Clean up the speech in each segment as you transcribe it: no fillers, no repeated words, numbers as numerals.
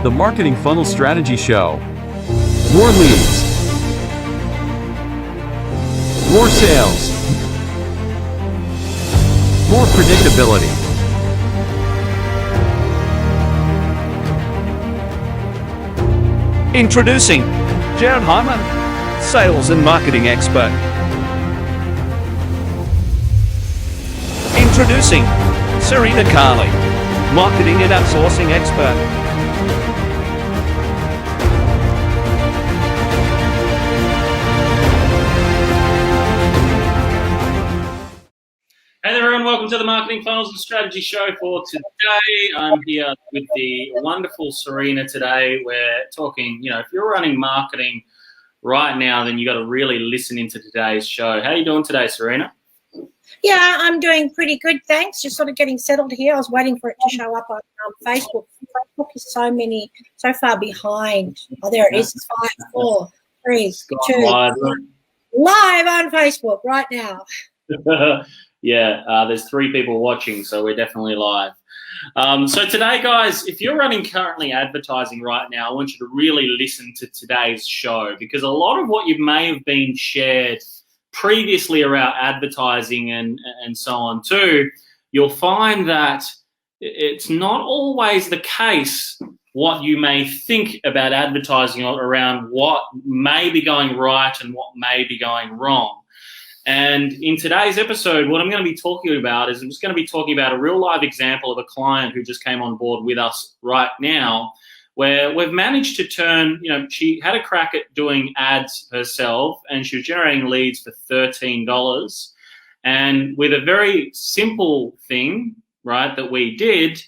The Marketing Funnel Strategy Show. More leads. More sales. More predictability. Introducing Jared Hyman, sales and marketing expert. Introducing Serena Carley, marketing and outsourcing expert. Hey there, everyone. Welcome to the Marketing Funnels and Strategy Show for today. I'm here with the wonderful Serena today. We're talking, if you're running marketing right now, then you got to really listen into today's show. How are you doing today, Serena? Yeah, I'm doing pretty good, thanks. Just sort of getting settled here. I was waiting for it to show up on Facebook. Facebook is so far behind. Oh, there it is. It's 5, 4, 3, 2. Live on Facebook right now. Yeah, there's 3 people watching, so we're definitely live. So today, guys, if you're running currently advertising right now, I want you to really listen to today's show, because a lot of what you may have been shared previously around advertising and so on too, you'll find that it's not always the case what you may think about advertising around what may be going right and what may be going wrong. And in today's episode, what I'm going to be talking about is I'm just going to be talking about a real live example of a client who just came on board with us right now, where we've managed to turn, she had a crack at doing ads herself and she was generating leads for $13. And with a very simple thing, right, that we did,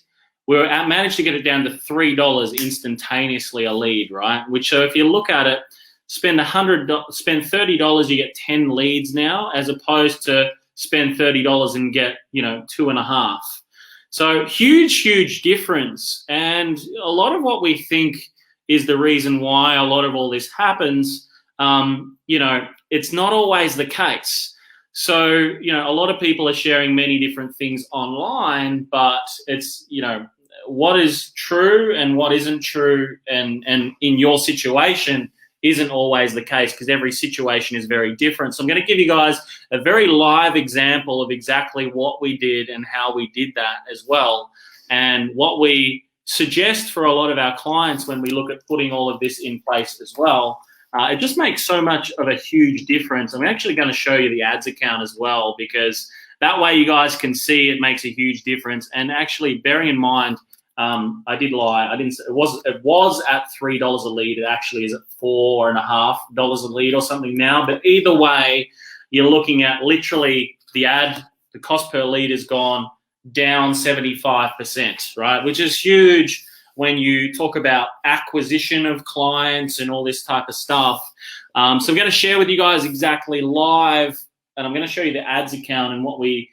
we managed to get it down to $3 instantaneously a lead, right? Which, so if you look at it, spend $30, you get 10 leads now, as opposed to spend $30 and get, 2.5. So huge difference. And a lot of what we think is the reason why a lot of all this happens, it's not always the case. So, a lot of people are sharing many different things online, but it's, what is true and what isn't true and in your situation isn't always the case, because every situation is very different. So I'm going to give you guys a very live example of exactly what we did and how we did that as well, and what we suggest for a lot of our clients when we look at putting all of this in place as well. It just makes so much of a huge difference. I'm actually going to show you the ads account as well, because that way you guys can see it makes a huge difference. And actually, bearing in mind, I did lie. I didn't. It was at $3 a lead. It actually is at $4.50 a lead or something now. But either way, you're looking at literally the cost per lead has gone down 75%, right? Which is huge when you talk about acquisition of clients and all this type of stuff. So I'm going to share with you guys exactly live, and I'm going to show you the ads account and what we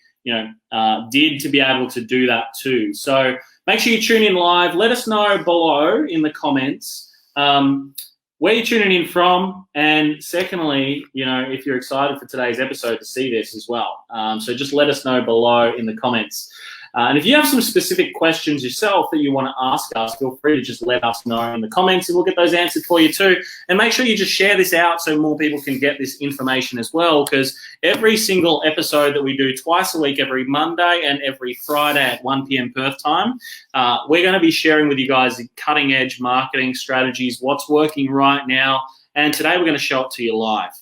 did to be able to do that too. So make sure you tune in live. Let us know below in the comments where you're tuning in from. And secondly, if you're excited for today's episode to see this as well. So just let us know below in the comments. And if you have some specific questions yourself that you want to ask us, feel free to just let us know in the comments and we'll get those answered for you too. And make sure you just share this out so more people can get this information as well, because every single episode that we do twice a week, every Monday and every Friday at 1 p.m. Perth time, we're going to be sharing with you guys the cutting edge marketing strategies, what's working right now. And today we're going to show it to you live.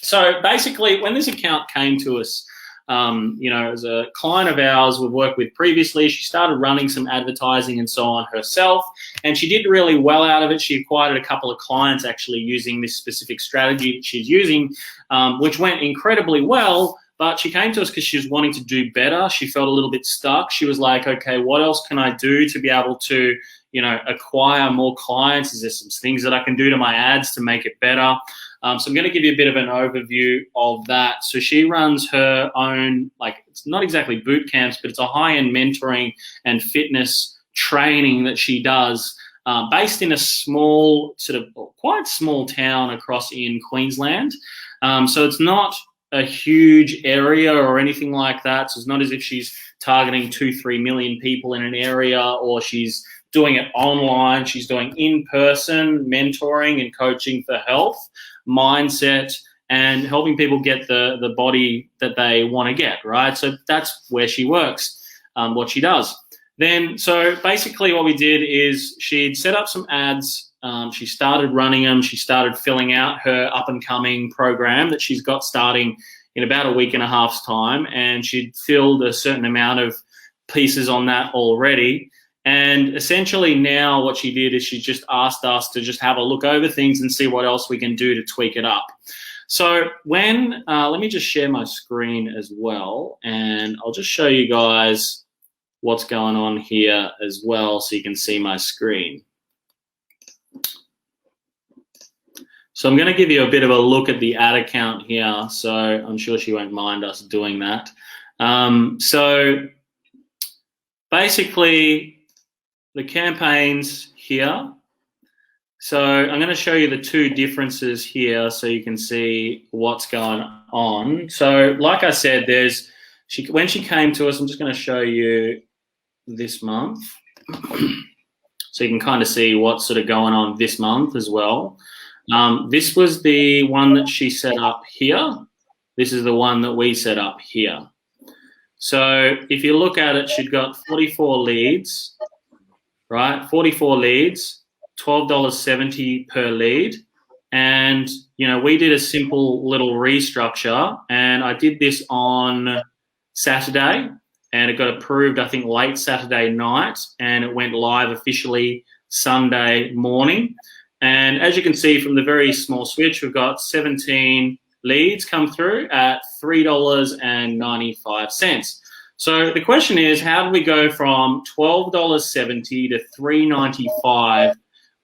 So basically, when this account came to us, as a client of ours we've worked with previously, she started running some advertising and so on herself, and she did really well out of it. She acquired a couple of clients actually using this specific strategy that she's using, which went incredibly well. But she came to us because she was wanting to do better. She felt a little bit stuck. She was like, okay, what else can I do to be able to, acquire more clients? Is there some things that I can do to my ads to make it better? So I'm going to give you a bit of an overview of that. So she runs her own, it's not exactly boot camps, but it's a high-end mentoring and fitness training that she does, based in a small, quite small town across in Queensland. So it's not a huge area or anything like that. So it's not as if she's targeting 2-3 million people in an area, or she's doing it online. She's doing in-person mentoring and coaching for health, mindset, and helping people get the body that they want to get, right? So that's where she works, what she does. Then, so basically what we did is she'd set up some ads. She started running them. She started filling out her up-and-coming program that she's got starting in about a week and a half's time, and she'd filled a certain amount of pieces on that already. And essentially now what she did is she just asked us to just have a look over things and see what else we can do to tweak it up. So when, let me just share my screen as well, and I'll just show you guys what's going on here as well so you can see my screen. So I'm going to give you a bit of a look at the ad account here, so I'm sure she won't mind us doing that. So basically the campaigns here. So I'm going to show you the two differences here so you can see what's going on. So like I said, when she came to us, I'm just going to show you this month so you can kind of see what's sort of going on this month as well. This was the one that she set up here. This is the one that we set up here. So if you look at it, she'd got 44 leads, right? 44 leads, $12.70 per lead. And, you know, we did a simple little restructure, and I did this on Saturday, and it got approved, I think, late Saturday night, and it went live officially Sunday morning. And as you can see from the very small switch, we've got 17 leads come through at $3.95. So the question is, how do we go from $12.70 to $3.95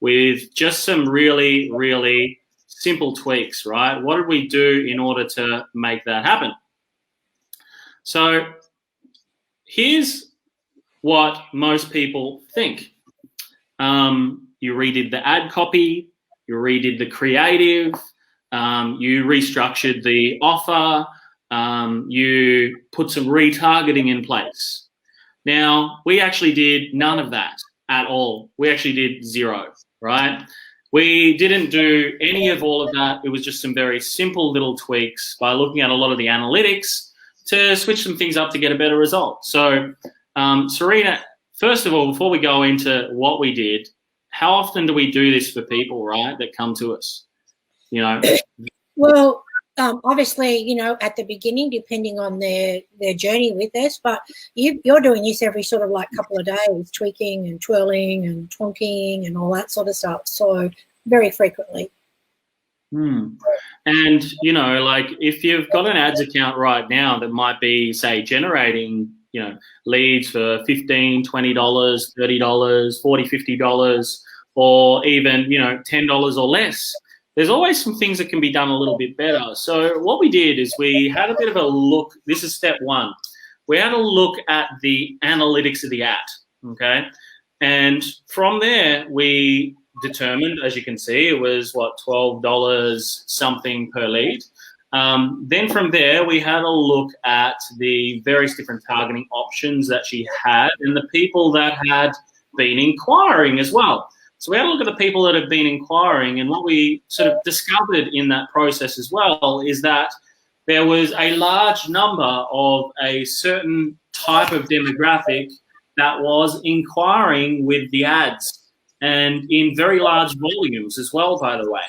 with just some really, really simple tweaks, right? What did we do in order to make that happen? So here's what most people think. You redid the ad copy, you redid the creative, you restructured the offer, you put some retargeting in place. Now, we actually did none of that at all. We actually did zero, right? We didn't do any of all of that. It was just some very simple little tweaks by looking at a lot of the analytics to switch some things up to get a better result. So, Serena, first of all, before we go into what we did, how often do we do this for people, right, that come to us, you know? Well, obviously, you know, at the beginning, depending on their journey with us, but you're doing this every sort of like couple of days, tweaking and twirling and twonking and all that sort of stuff. So very frequently. And, you know, like if you've got an ads account right now that might be, say, generating, you know, leads for $15, $20, $30, $40, $50, or even, you know, $10 or less, there's always some things that can be done a little bit better. So what we did is we had a bit of a look. This is step one. We had a look at the analytics of the ad, okay? And from there, we determined, as you can see, it was, what, $12 something per lead. Then from there, we had a look at the various different targeting options that she had and the people that had been inquiring as well. So we had a look at the people that have been inquiring, and what we sort of discovered in that process as well is that there was a large number of a certain type of demographic that was inquiring with the ads, and in very large volumes as well, by the way.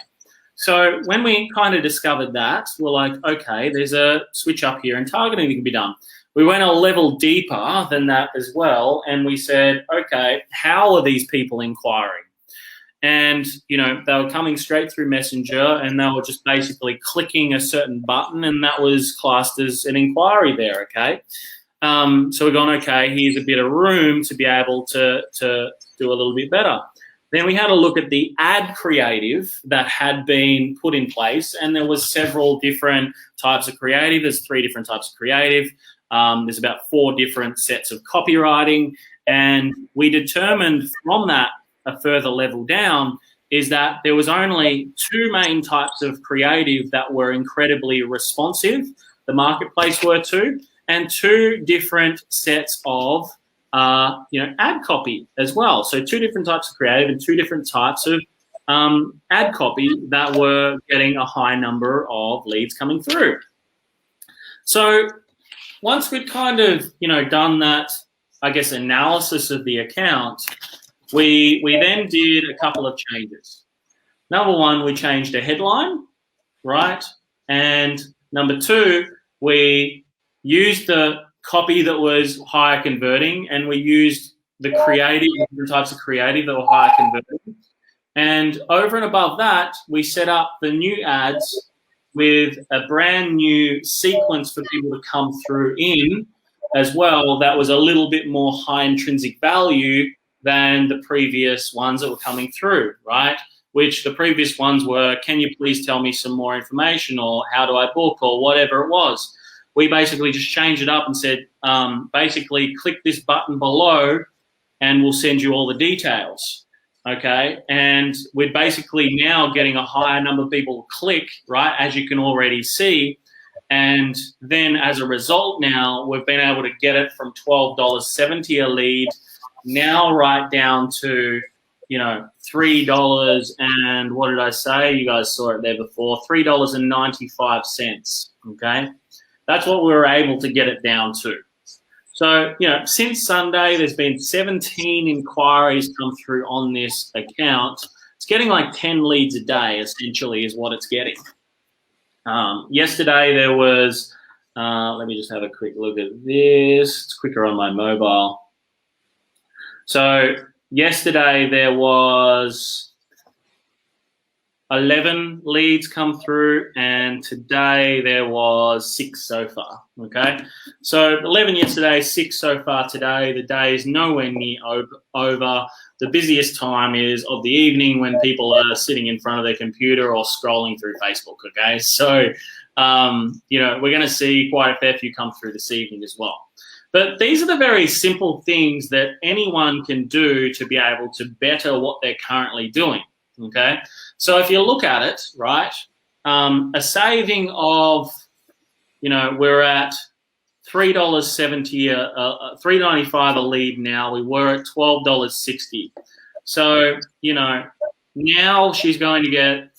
So when we kind of discovered that, we're like, okay, there's a switch up here in targeting that can be done. We went a level deeper than that as well, and we said, okay, how are these people inquiring? And, you know, they were coming straight through Messenger, and they were just basically clicking a certain button, and that was classed as an inquiry there, okay? So we're going, okay, here's a bit of room to be able to do a little bit better. Then we had a look at the ad creative that had been put in place, and there was several different types of creative. There's 3 different types of creative. There's about 4 different sets of copywriting, and we determined from that a further level down is that there was only 2 main types of creative that were incredibly responsive. The marketplace were 2, and 2 different sets of ad copy as well. So 2 different types of creative and 2 different types of ad copy that were getting a high number of leads coming through. So once we'd kind of, done that, I guess, analysis of the account, we then did a couple of changes. Number 1, we changed the headline, right? And number 2, we used the copy that was higher converting, and we used the creative, different types of creative that were higher converting. And over and above that, we set up the new ads with a brand new sequence for people to come through in as well that was a little bit more high intrinsic value than the previous ones that were coming through, right? Which the previous ones were, can you please tell me some more information, or how do I book, or whatever it was. We basically just changed it up and said, basically click this button below and we'll send you all the details. Okay, and we're basically now getting a higher number of people to click, right, as you can already see. And then as a result now, we've been able to get it from $12.70 a lead now right down to, $3 and what did I say? You guys saw it there before, $3.95, okay? That's what we were able to get it down to. So, since Sunday, there's been 17 inquiries come through on this account. It's getting like 10 leads a day, essentially, is what it's getting. Yesterday, there was, let me just have a quick look at this. It's quicker on my mobile. So, yesterday, there was 11 leads come through, and today there was 6 so far, okay? So 11 yesterday, 6 so far today. The day is nowhere near over. The busiest time is of the evening when people are sitting in front of their computer or scrolling through Facebook, okay? So, we're going to see quite a fair few come through this evening as well. But these are the very simple things that anyone can do to be able to better what they're currently doing, okay? So if you look at it, right, a saving of, we're at $3.70, $3.95 a lead now. We were at $12.60. So, now she's going to get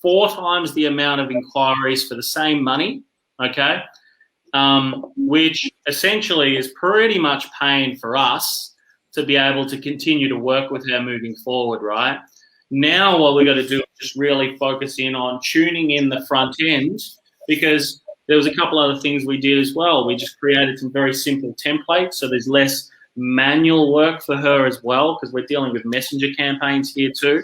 4 times the amount of inquiries for the same money, okay, which essentially is pretty much paying for us to be able to continue to work with her moving forward, right? Now what we've got to do is just really focus in on tuning in the front end, because there was a couple other things we did as well. We just created some very simple templates, so there's less manual work for her as well, because we're dealing with messenger campaigns here too.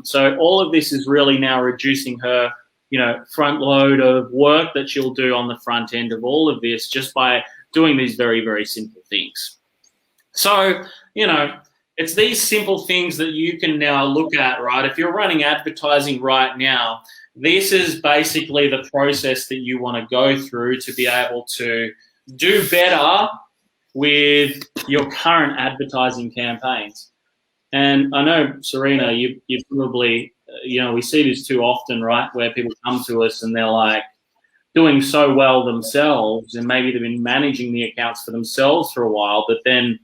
So all of this is really now reducing her, front load of work that she'll do on the front end of all of this just by doing these very, very simple things. So, it's these simple things that you can now look at, right? If you're running advertising right now, this is basically the process that you want to go through to be able to do better with your current advertising campaigns. And I know, Serena, you probably, we see this too often, right, where people come to us and they're like doing so well themselves, and maybe they've been managing the accounts for themselves for a while, but then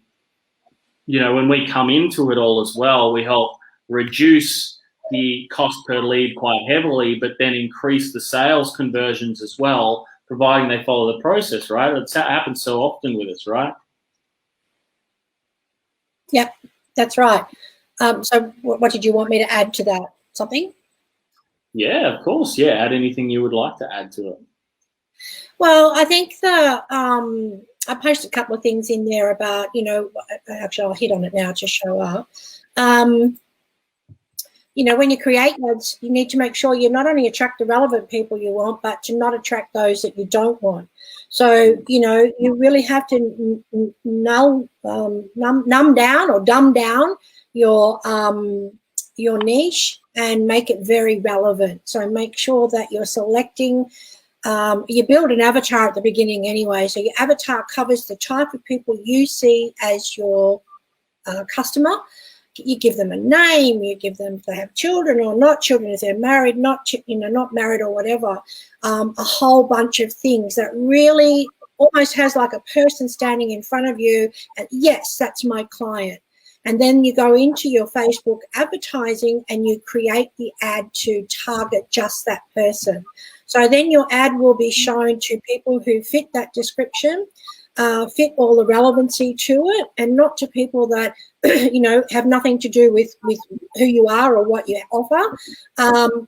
when we come into it all as well, we help reduce the cost per lead quite heavily, but then increase the sales conversions as well, providing they follow the process, right? It happens so often with us, right? Yep, that's right. So what did you want me to add to that? Something? Yeah, of course. Yeah, add anything you would like to add to it. Well, I think I posted a couple of things in there about, actually I'll hit on it now to show up. When you create ads, you need to make sure you not only attract the relevant people you want, but to not attract those that you don't want. So, you really have to numb down or dumb down your niche and make it very relevant. So make sure that you're selecting. You build an avatar at the beginning anyway, so your avatar covers the type of people you see as your customer. You give them a name, you give them if they have children or not children, if they're married, not married or whatever, a whole bunch of things that really almost has like a person standing in front of you, and yes, that's my client. And then you go into your Facebook advertising and you create the ad to target just that person. So then your ad will be shown to people who fit that description, fit all the relevancy to it, and not to people that, have nothing to do with who you are or what you offer,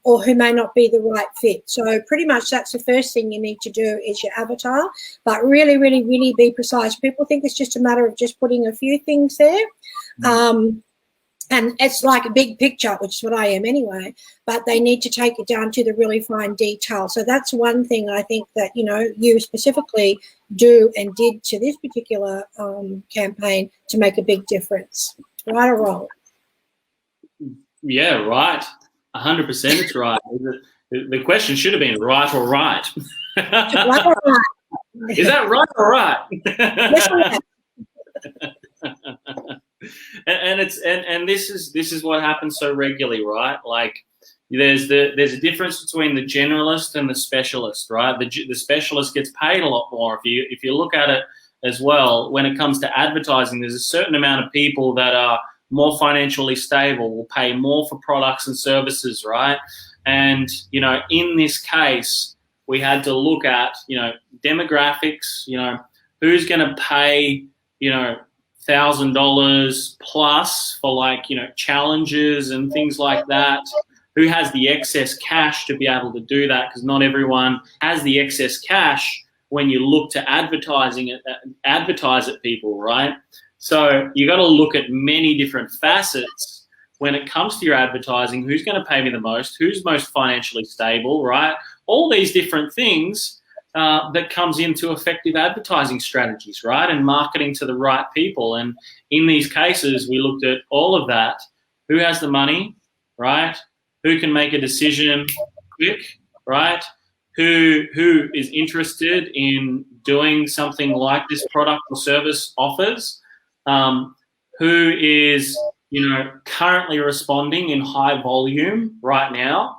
or who may not be the right fit. So pretty much that's the first thing you need to do is your avatar, but really, really, really be precise. People think it's just a matter of just putting a few things there. And it's like a big picture, which is what I am anyway, but they need to take it down to the really fine detail. So that's one thing I think that, you specifically do and did to this particular campaign to make a big difference. Right or wrong? Yeah, right. 100% it's right. The question should have been right or right. Right or right? Is that right or right? Yes or no? And this is what happens so regularly, right? Like there's a difference between the generalist and the specialist, right? The specialist gets paid a lot more. If you look at it as well, when it comes to advertising, there's a certain amount of people that are more financially stable, will pay more for products and services, right? And in this case, we had to look at demographics, who's going to pay $1,000 plus for challenges and things like that, who has the excess cash to be able to do that, because not everyone has the excess cash when you look to advertise at people, right? So you got to look at many different facets when it comes to your advertising. Who's going to pay me the most? Who's most financially stable, right? All these different things that comes into effective advertising strategies, right? And marketing to the right people. And in these cases, we looked at all of that. Who has the money, right? Who can make a decision quick, right? Who is interested in doing something like this product or service offers? Who is, currently responding in high volume right now?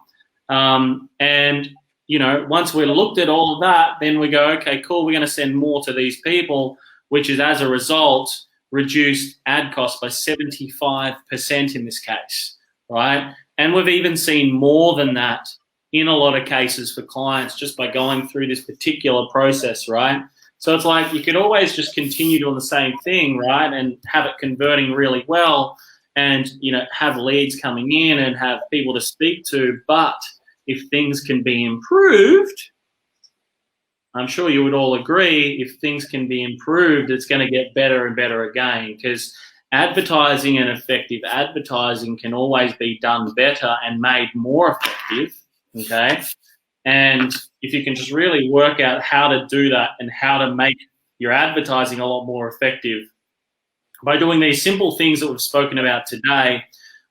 And once we looked at all of that, then we go, okay, cool, we're going to send more to these people, which is as a result reduced ad costs by 75% in this case, right? And we've even seen more than that in a lot of cases for clients just by going through this particular process, right? So it's like you could always just continue doing the same thing, right, and have it converting really well and, have leads coming in and have people to speak to. But if things can be improved, I'm sure you would all agree, if things can be improved, it's going to get better and better again, because advertising and effective advertising can always be done better and made more effective, okay? And if you can just really work out how to do that and how to make your advertising a lot more effective by doing these simple things that we've spoken about today,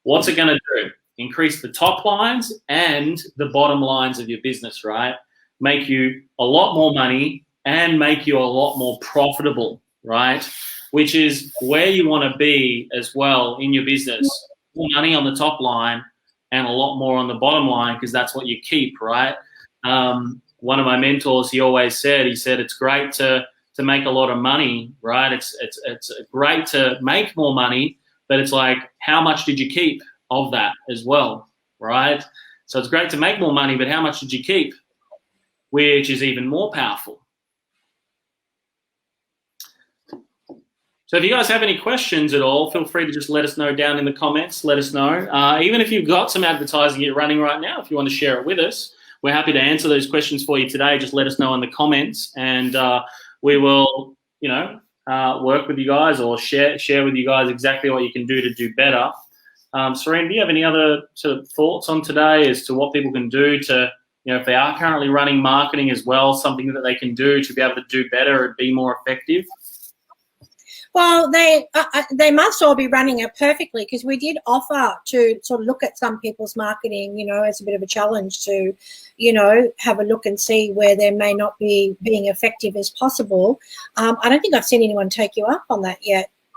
what's it going to do? Increase the top lines and the bottom lines of your business, right? Make you a lot more money and make you a lot more profitable, right? Which is where you want to be as well in your business. More money on the top line and a lot more on the bottom line, because that's what you keep, right? One of my mentors, he always said, it's great to make a lot of money, right? It's great to make more money, but it's like, how much did you keep of that as well, right? So it's great to make more money, but how much did you keep? Which is even more powerful. So if you guys have any questions at all, feel free to just let us know down in the comments. Let us know. Even if you've got some advertising you're running right now, if you want to share it with us, we're happy to answer those questions for you today. Just let us know in the comments, and we will, work with you guys or share with you guys exactly what you can do to do better. Serene, do you have any other sort of thoughts on today as to what people can do to, if they are currently running marketing as well, something that they can do to be able to do better and be more effective? Well, they must all be running it perfectly, because we did offer to sort of look at some people's marketing, as a bit of a challenge to, have a look and see where they may not be being effective as possible. I don't think I've seen anyone take you up on that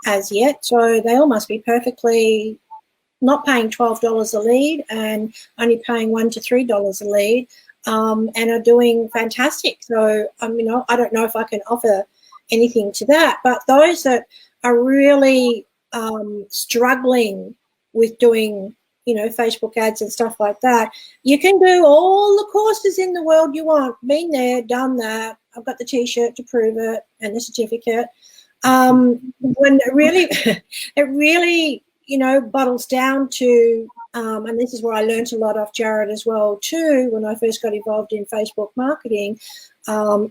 as yet. So they all must be perfectly not paying $12 a lead and only paying $1 to $3 a lead. and are doing fantastic. So, I don't know if I can offer anything to that, but those that are really struggling with doing, Facebook ads and stuff like that, you can do all the courses in the world you want. Been there, done that. I've got the T-shirt to prove it and the certificate. When it really, bottles down to, and this is where I learned a lot off Jared as well too, when I first got involved in Facebook marketing,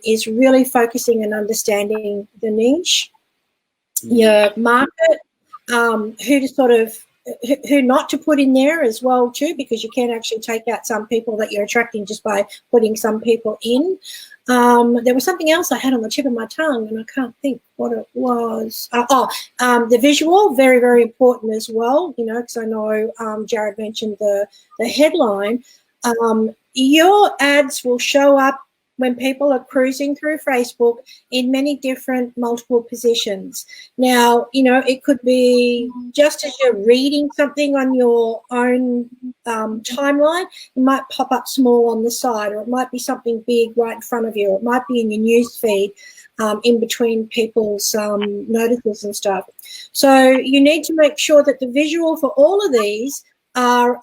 is really focusing and understanding the niche, your market, who not to put in there as well too, because you can actually take out some people that you're attracting just by putting some people in. There was something else I had on the tip of my tongue and I can't think what it was. The visual, very, very important as well, because I know Jared mentioned the headline. Your ads will show up when people are cruising through Facebook in many different multiple positions. Now, it could be just as you're reading something on your own timeline, it might pop up small on the side, or it might be something big right in front of you, or it might be in your news feed in between people's notices and stuff. So you need to make sure that the visual for all of these are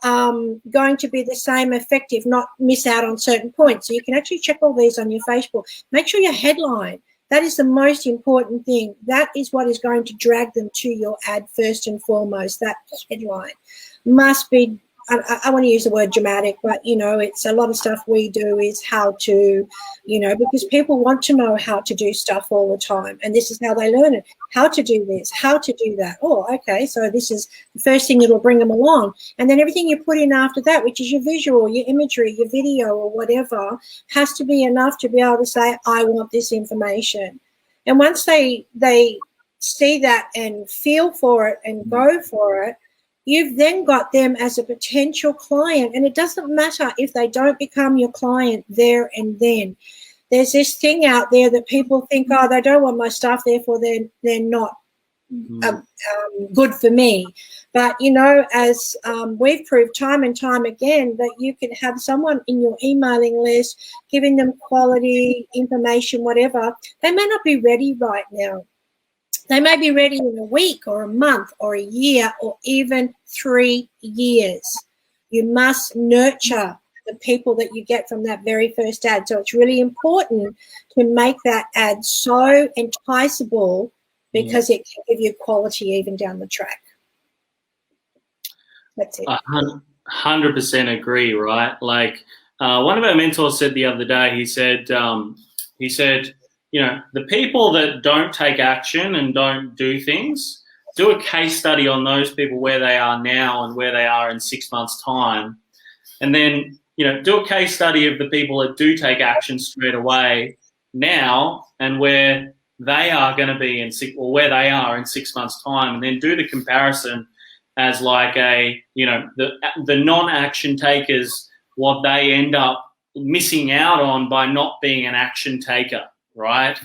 going to be the same effective, not miss out on certain points. So you can actually check all these on your Facebook. Make sure your headline, that is the most important thing. That is what is going to drag them to your ad first and foremost. That headline must be, I want to use the word dramatic, but, it's a lot of stuff we do is how to, because people want to know how to do stuff all the time. And this is how they learn it, how to do this, how to do that. Oh, okay, so this is the first thing that will bring them along. And then everything you put in after that, which is your visual, your imagery, your video or whatever, has to be enough to be able to say, I want this information. And once they see that and feel for it and go for it, you've then got them as a potential client, and it doesn't matter if they don't become your client there and then. There's this thing out there that people think, oh, they don't want my stuff, therefore they're not good for me. But, as we've proved time and time again, that you can have someone in your emailing list, giving them quality information, whatever. They may not be ready right now. They may be ready in a week or a month or a year or even 3 years. You must nurture the people that you get from that very first ad. So it's really important to make that ad so enticable because it can give you quality even down the track. That's it. 100% agree, right? Like one of our mentors said the other day, he said, the people that don't take action and don't do things, do a case study on those people where they are now and where they are in 6 months' time. And then, do a case study of the people that do take action straight away now and where they are going to be where they are in 6 months' time. And then do the comparison as like the non-action takers, what they end up missing out on by not being an action taker. Right.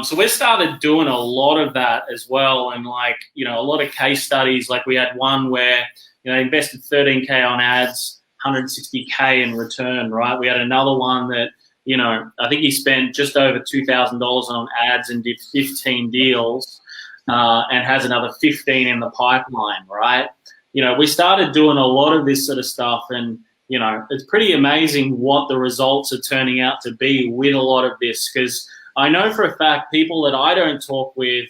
So we started doing a lot of that as well. And a lot of case studies, like we had one where, invested 13K on ads, 160K in return. Right. We had another one that, I think he spent just over $2,000 on ads and did 15 deals and has another 15 in the pipeline. Right. We started doing a lot of this sort of stuff, and, it's pretty amazing what the results are turning out to be with a lot of this, because I know for a fact people that I don't talk with,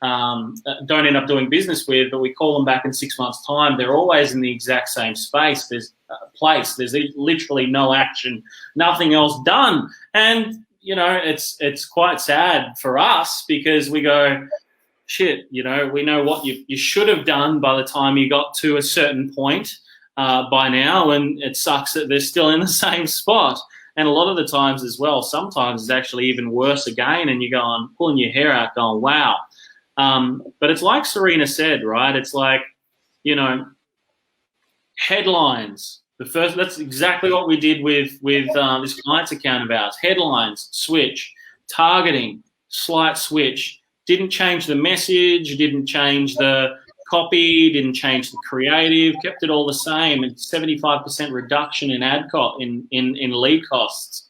don't end up doing business with, but we call them back in 6 months' time, they're always in the exact same space. There's literally no action, nothing else done. And, it's quite sad for us because we go, shit, we know what you should have done by the time you got to a certain point by now, and it sucks that they're still in the same spot. And a lot of the times as well, sometimes it's actually even worse again, and you're going, pulling your hair out going, wow. But it's like Serena said, right? It's like, headlines. That's exactly what we did with this client's account of ours. Headlines, switch. Targeting, slight switch. Didn't change the message, didn't change the copy, didn't change the creative, kept it all the same. And 75% reduction in in lead costs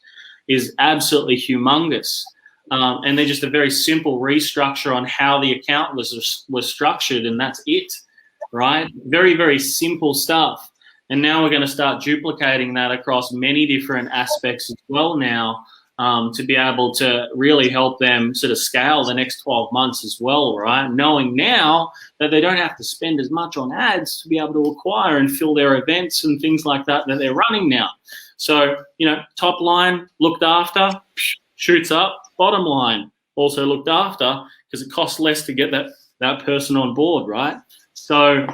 is absolutely humongous. And they're just a very simple restructure on how the account was structured, and that's it, right? Very, very simple stuff. And now we're going to start duplicating that across many different aspects as well now, to be able to really help them sort of scale the next 12 months as well, right? Knowing now that they don't have to spend as much on ads to be able to acquire and fill their events and things like that they're running now. So, you know, top line looked after, shoots up. Bottom line also looked after, because it costs less to get that person on board, right? So,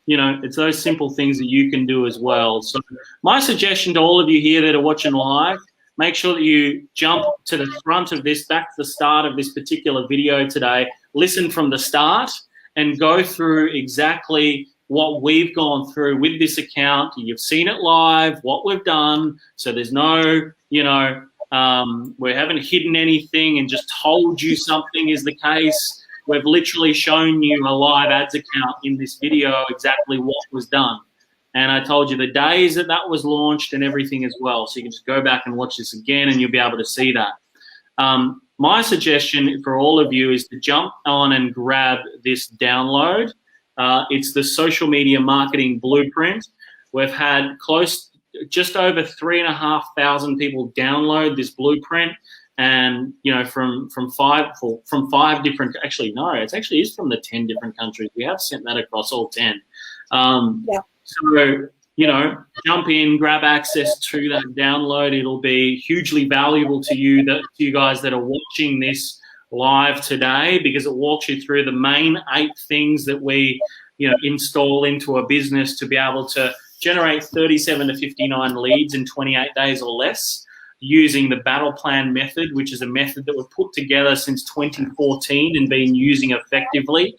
you know, it's those simple things that you can do as well. So my suggestion to all of you here that are watching live, make sure that you jump to the front of this, back to the start of this particular video today, listen from the start and go through exactly what we've gone through with this account. You've seen it live, what we've done. So there's no, you know, we haven't hidden anything and just told you something is the case. We've literally shown you a live ads account in this video, exactly what was done. And I told you the days that was launched and everything as well. So you can just go back and watch this again and you'll be able to see that. My suggestion for all of you is to jump on and grab this download. It's the Social Media Marketing Blueprint. We've had just over 3,500 people download this blueprint, and you know, from five different, actually no, it actually is from the 10 different countries. We have sent that across all 10. So, you know, jump in, grab access to that download. It'll be hugely valuable to you, to you guys that are watching this live today, because it walks you through the main 8 things that we, you know, install into a business to be able to generate 37 to 59 leads in 28 days or less, using the battle plan method, which is a method that we've put together since 2014 and been using effectively,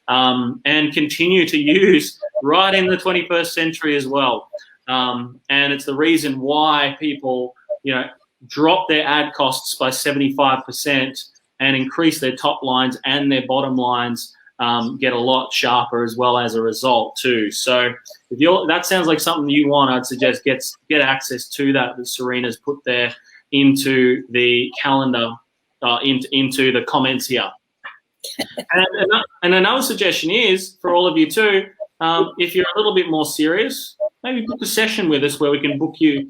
and continue to use right in the 21st century as well. And it's the reason why people, you know, drop their ad costs by 75% and increase their top lines and their bottom lines, get a lot sharper as well as a result too. So if that sounds like something you want, I'd suggest get access to that Serena's put there into the calendar, into the comments here. And another suggestion is for all of you too, if you're a little bit more serious, maybe book a session with us where we can book you,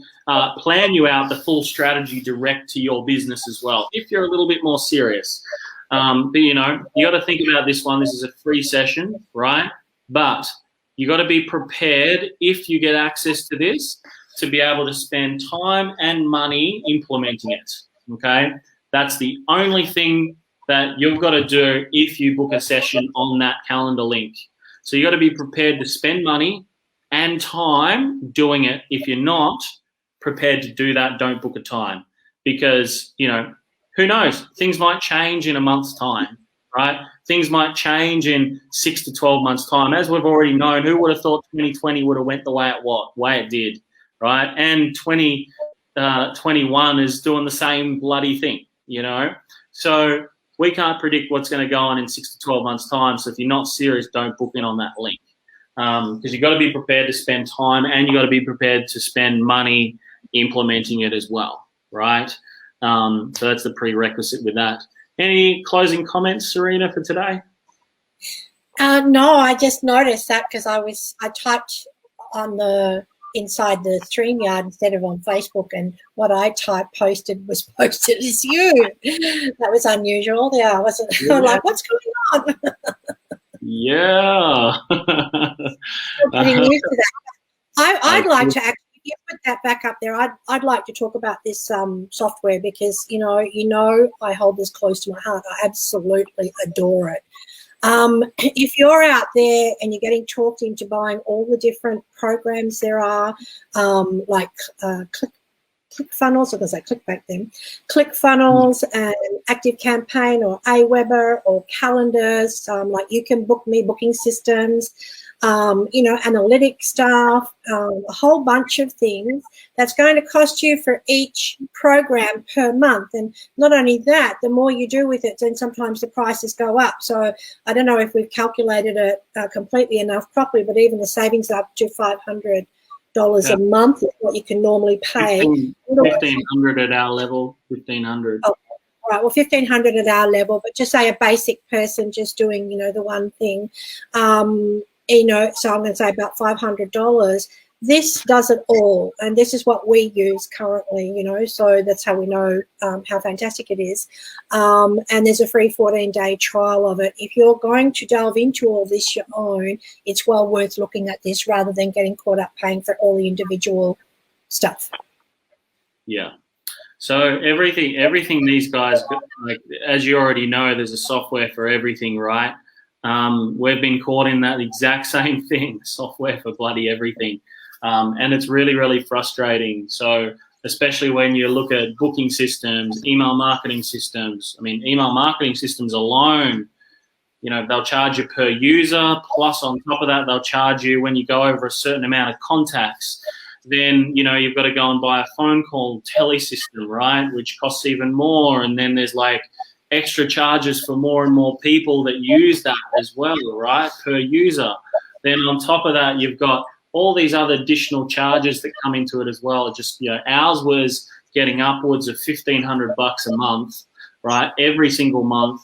plan you out the full strategy direct to your business as well, if you're a little bit more serious. But, you know, you got to think about this one. This is a free session, right? But you got to be prepared, if you get access to this, to be able to spend time and money implementing it, okay? That's the only thing that you've got to do if you book a session on that calendar link. So you got to be prepared to spend money and time doing it. If you're not prepared to do that, don't book a time, because, you know, who knows? Things might change in a month's time, right? Things might change in 6 to 12 months' time. As we've already known, who would have thought 2020 would have went the way it did, right? And 2021 is doing the same bloody thing, you know? So we can't predict what's going to go on in 6 to 12 months' time. So if you're not serious, don't book in on that link, because you've got to be prepared to spend time and you've got to be prepared to spend money implementing it as well, right? So that's the prerequisite with that. Any closing comments, Serena, for today? No, I just noticed that because I typed on the inside the StreamYard instead of on Facebook, and what I posted was posted as you. That was unusual. Yeah, I wasn't. Yeah. I'm like, what's going on? Yeah. Getting used to that. I'd like to actually. You put that back up there. I'd like to talk about this software, because you know I hold this close to my heart. I absolutely adore it. If you're out there and you're getting talked into buying all the different programs there are, like ClickFunnels, or was I click back then? ClickFunnels and ActiveCampaign or Aweber or calendars, like You Can Book Me booking systems, analytic stuff, a whole bunch of things that's going to cost you for each program per month. And not only that, the more you do with it, then sometimes the prices go up. So I don't know if we've calculated it completely enough properly, but even the savings up to $500 a month is what you can normally pay. 1,500 at our level, 1,500. Oh, all right, well, 1,500 at our level, but just say a basic person just doing, the one thing. So I'm going to say about $500. This does it all, and this is what we use currently, so that's how we know how fantastic it is. And there's a free 14-day trial of it. If you're going to delve into all this your own, it's well worth looking at this rather than getting caught up paying for all the individual stuff. Yeah. So everything these guys, like, as you already know, there's a software for everything, right? We've been caught in that exact same thing, software for bloody everything. And it's really, really frustrating. So especially when you look at booking systems, email marketing systems. I mean, email marketing systems alone, they'll charge you per user. Plus on top of that, they'll charge you when you go over a certain amount of contacts. Then, you've got to go and buy a phone call tele system, right, which costs even more. And then there's like extra charges for more and more people that use that as well, right, per user. Then on top of that, you've got all these other additional charges that come into it as well. Just, ours was getting upwards of $1,500 a month, right, every single month.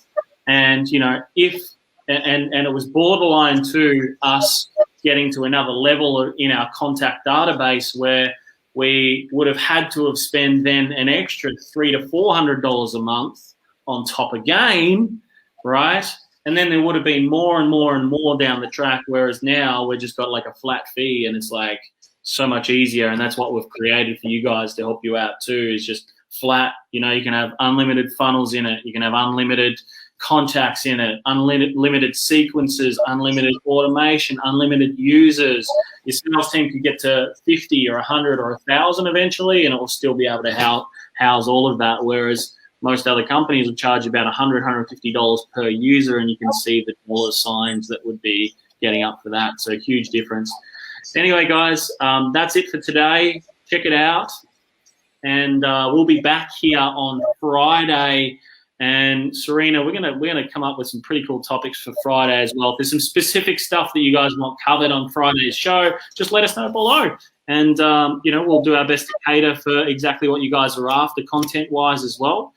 And, and it was borderline to us getting to another level in our contact database where we would have had to have spent then an extra $300 to $400 a month on top again, right? And then there would have been more and more and more down the track, whereas now we've just got like a flat fee and it's like so much easier. And that's what we've created for you guys to help you out too, is just flat. You can have unlimited funnels in it. You can have unlimited contacts in it, unlimited sequences, unlimited automation, unlimited users. Your sales team can get to 50 or 100 or 1,000 eventually, and it will still be able to house all of that, whereas most other companies will charge about $100, $150 per user, and you can see the dollar signs that would be getting up for that. So huge difference. Anyway, guys, that's it for today. Check it out. And we'll be back here on Friday. And Serena, we're gonna come up with some pretty cool topics for Friday as well. If there's some specific stuff that you guys want covered on Friday's show, just let us know below. And, we'll do our best to cater for exactly what you guys are after content-wise as well.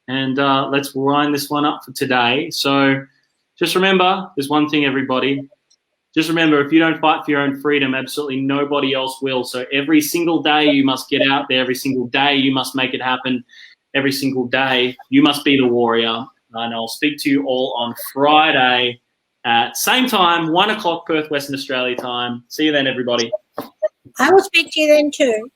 Let's wind this one up for today. So just remember, there's one thing, everybody. Just remember, if you don't fight for your own freedom, absolutely nobody else will. So every single day you must get out there. Every single day you must make it happen. Every single day you must be the warrior. And I'll speak to you all on Friday at same time, 1 o'clock Perth, Western Australia time. See you then, everybody. I will speak to you then too.